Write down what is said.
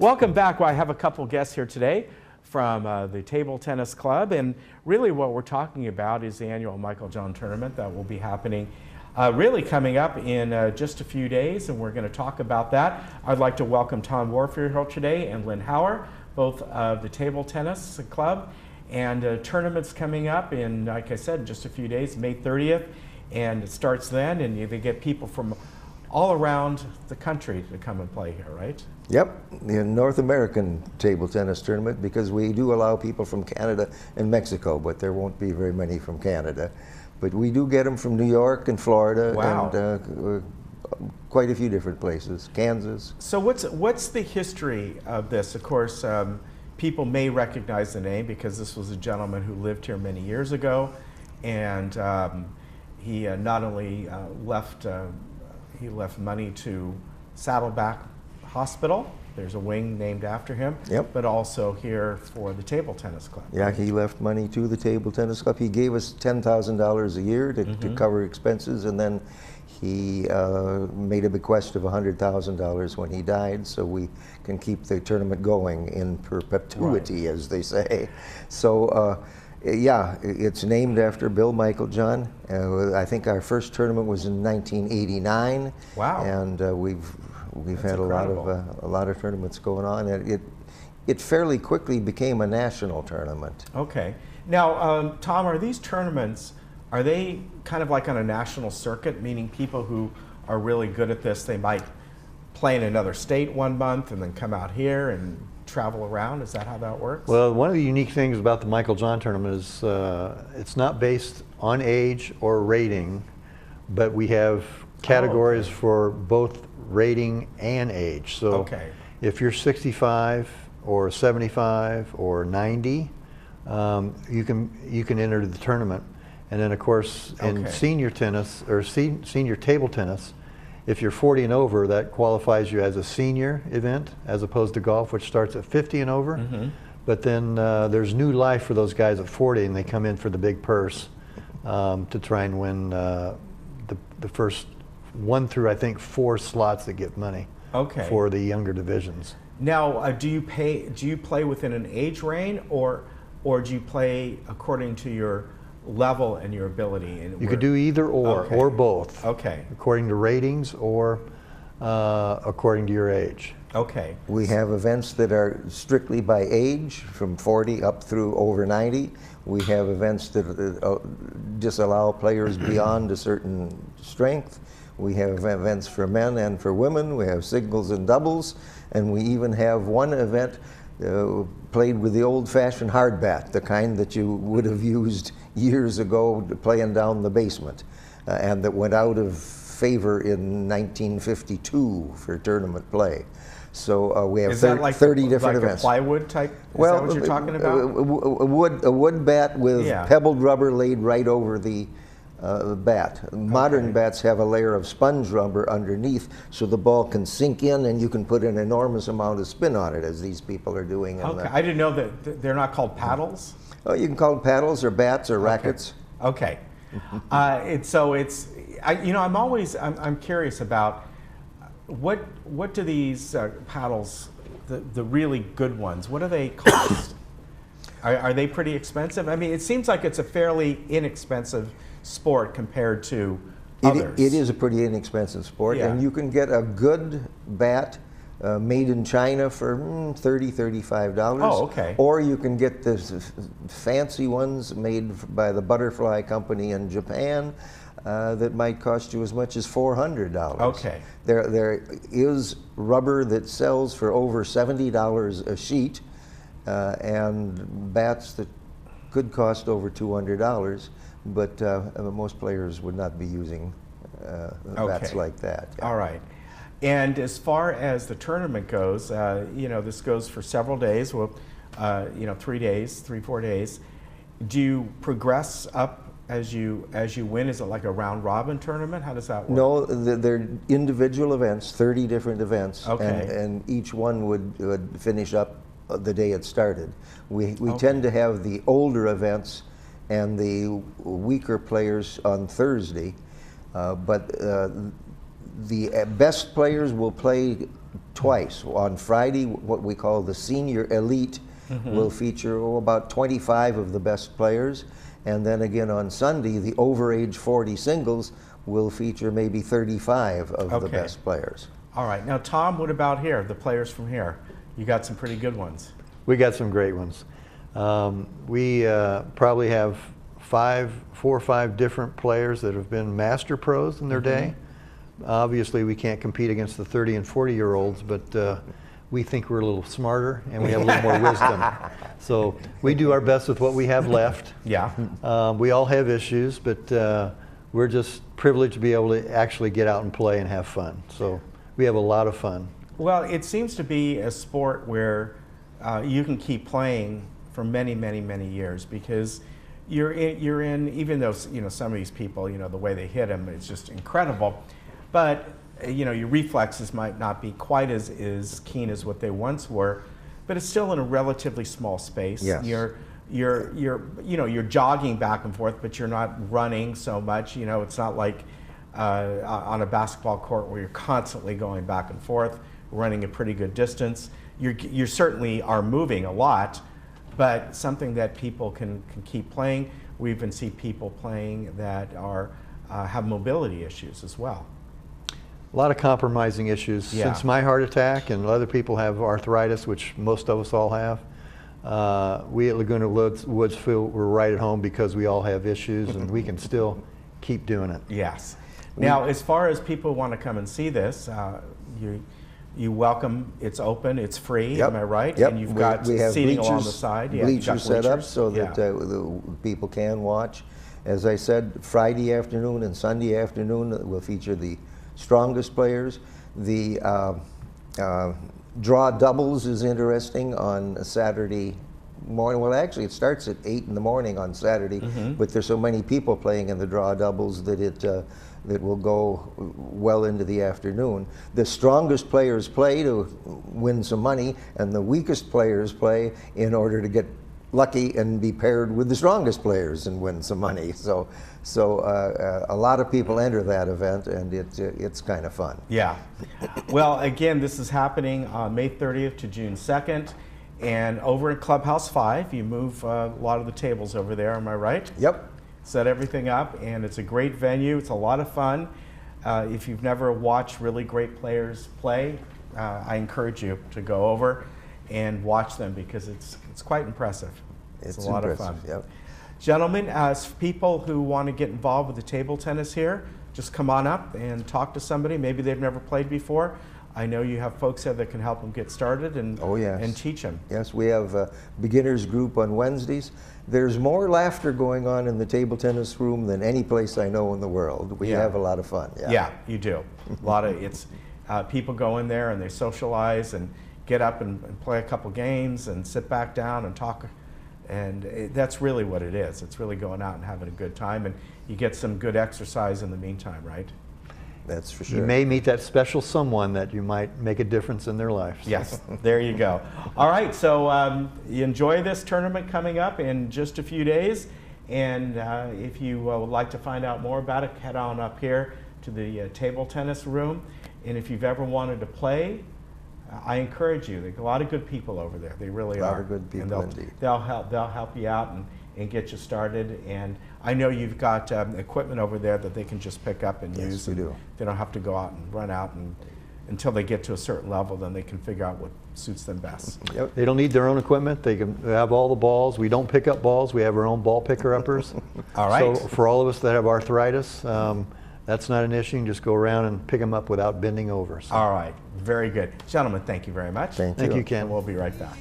Welcome back. Well, I have a couple guests here today from the Table Tennis Club, and really what we're talking about is the annual Meiklejohn tournament that will be happening really coming up in just a few days, and we're going to talk about that. I'd like to welcome Tom Warfield here today and Lynn Hauer, both of the Table Tennis Club, and tournaments coming up in, like I said, just a few days, May 30th, and it starts then, and they get people from all around the country to come and play here, right? Yep, the North American table tennis tournament, because we do allow people from Canada and Mexico, but there won't be very many from Canada. But we do get them from New York and Florida. Wow. And quite a few different places, Kansas. So what's the history of this? Of course, people may recognize the name because this was a gentleman who lived here many years ago, and he not only left money to Saddleback Hospital. There's a wing named after him. Yep. But also here for the Table Tennis Club. Yeah, he left money to the Table Tennis Club. He gave us $10,000 a year to cover expenses, and then he made a bequest of $100,000 when he died, so we can keep the tournament going in perpetuity, right, as they say. So, yeah, it's named after Bill Meiklejohn. I think our first tournament was in 1989. Wow! And we've had incredible. a lot of tournaments going on, and it fairly quickly became a national tournament. Okay. Now, Tom, are these tournaments, are they kind of like on a national circuit, meaning people who are really good at this, they might play in another state one month and then come out here and travel around? Is that how that works? Well, one of the unique things about the Meiklejohn tournament is it's not based on age or rating, but we have categories for both rating and age. So if you're 65 or 75 or 90, you can enter the tournament. And then of course in senior tennis or senior table tennis, if you're 40 and over, that qualifies you as a senior event as opposed to golf, which starts at 50 and over. But then there's new life for those guys at 40, and they come in for the big purse to try and win the first 1 through, I think, 4 slots that get money for the younger divisions. Now, do you play within an age range, or do you play according to your level and your ability? And you could do either or both. According to ratings or according to your age. We have events that are strictly by age, from 40 up through over 90. We have events that disallow players beyond a certain strength. We have events for men and for women. We have singles and doubles, and we even have one event played with the old-fashioned hard bat, the kind that you would have used years ago playing down the basement, and that went out of favor in 1952 for tournament play. So we have 30 different events. A plywood type? Is that what you're talking about? A wood bat with pebbled rubber laid right over the bat. Modern bats have a layer of sponge rubber underneath, so the ball can sink in and you can put an enormous amount of spin on it, as these people are doing. I didn't know that they're not called paddles. Oh, you can call them paddles or bats or rackets. So it's, I'm curious about what do these paddles, the really good ones, what do they cost? Are they pretty expensive? I mean, it seems like it's a fairly inexpensive sport compared to others. It is a pretty inexpensive sport, and you can get a good bat made in China for $30, $35. Or you can get the fancy ones made by the Butterfly Company in Japan that might cost you as much as $400. There is rubber that sells for over $70 a sheet, and bats that could cost over $200. But most players would not be using bats like that. All right. And as far as the tournament goes, this goes for several days. Well, 3-4 days. Do you progress up as you win? Is it like a round robin tournament? How does that work? No, they're individual events, 30 different events, and each one would finish up the day it started. We tend to have the older events and the weaker players on Thursday, but the best players will play twice. On Friday, what we call the Senior Elite will feature about 25 of the best players. And then again on Sunday, the over age 40 singles will feature maybe 35 of the best players. All right. Now, Tom, what about here, the players from here? You got some pretty good ones. We got some great ones. We probably have 4 or 5 different players that have been master pros in their day. Obviously, we can't compete against the 30 and 40-year-olds, but we think we're a little smarter and we have a little more wisdom. So we do our best with what we have left. Yeah. We all have issues, but we're just privileged to be able to actually get out and play and have fun. So we have a lot of fun. Well, it seems to be a sport where you can keep playing for many, many, many years, because you're in, even though, you know, some of these people, you know, the way they hit them, it's just incredible. But, you know, your reflexes might not be quite as keen as what they once were, but it's still in a relatively small space. Yes. You're jogging back and forth, but you're not running so much. You know, it's not like on a basketball court where you're constantly going back and forth, running a pretty good distance. You certainly are moving a lot, but something that people can keep playing. We even see people playing that are have mobility issues as well. A lot of compromising issues. Yeah. Since my heart attack, and other people have arthritis, which most of us all have, we at Laguna Woods feel we're right at home because we all have issues and we can still keep doing it. Yes. Now, as far as people want to come and see this, you welcome. It's open. It's free. Yep. Am I right? Yep. And you've got we have seating bleachers, along the side. Yeah, you've got bleachers set up bleachers. so that the people can watch. As I said, Friday afternoon and Sunday afternoon will feature the strongest players. The draw doubles is interesting on a Saturday morning. Well, actually, it starts at 8 in the morning on Saturday, but there's so many people playing in the draw doubles that that will go well into the afternoon. The strongest players play to win some money, and the weakest players play in order to get lucky and be paired with the strongest players and win some money. So a lot of people enter that event, and it's kind of fun. Yeah. Well, again, this is happening on May 30th to June 2nd. And over in Clubhouse 5, you move a lot of the tables over there, am I right? Yep. Set everything up, and it's a great venue. It's a lot of fun. If you've never watched really great players play, I encourage you to go over and watch them, because it's quite impressive. It's a lot of fun. Yep. Gentlemen, as people who want to get involved with the table tennis here, just come on up and talk to somebody. Maybe they've never played before. I know you have folks there that can help them get started and, and teach them. Yes, we have a beginners group on Wednesdays. There's more laughter going on in the table tennis room than any place I know in the world. We have a lot of fun. Yeah, you do. A lot of people go in there and they socialize and get up and play a couple games and sit back down and talk. And that's really what it is. It's really going out and having a good time, and you get some good exercise in the meantime, right? That's for sure. You may meet that special someone that you might make a difference in their life. Yes, there you go. All right, so you enjoy this tournament coming up in just a few days. And if you would like to find out more about it, head on up here to the table tennis room. And if you've ever wanted to play, I encourage you. There's a lot of good people over there. They really are. A lot of good people indeed. They'll help you out and get you started. And I know you've got equipment over there that they can just pick up and use. Yes, we do. They don't have to go out and run out and until they get to a certain level. Then they can figure out what suits them best. Yep. They don't need their own equipment. They can have all the balls. We don't pick up balls. We have our own ball picker uppers. All right. So for all of us that have arthritis, that's not an issue. You can just go around and pick them up without bending over. So. All right. Very good. Gentlemen, thank you very much. Thank you. Thank you, Ken. And we'll be right back.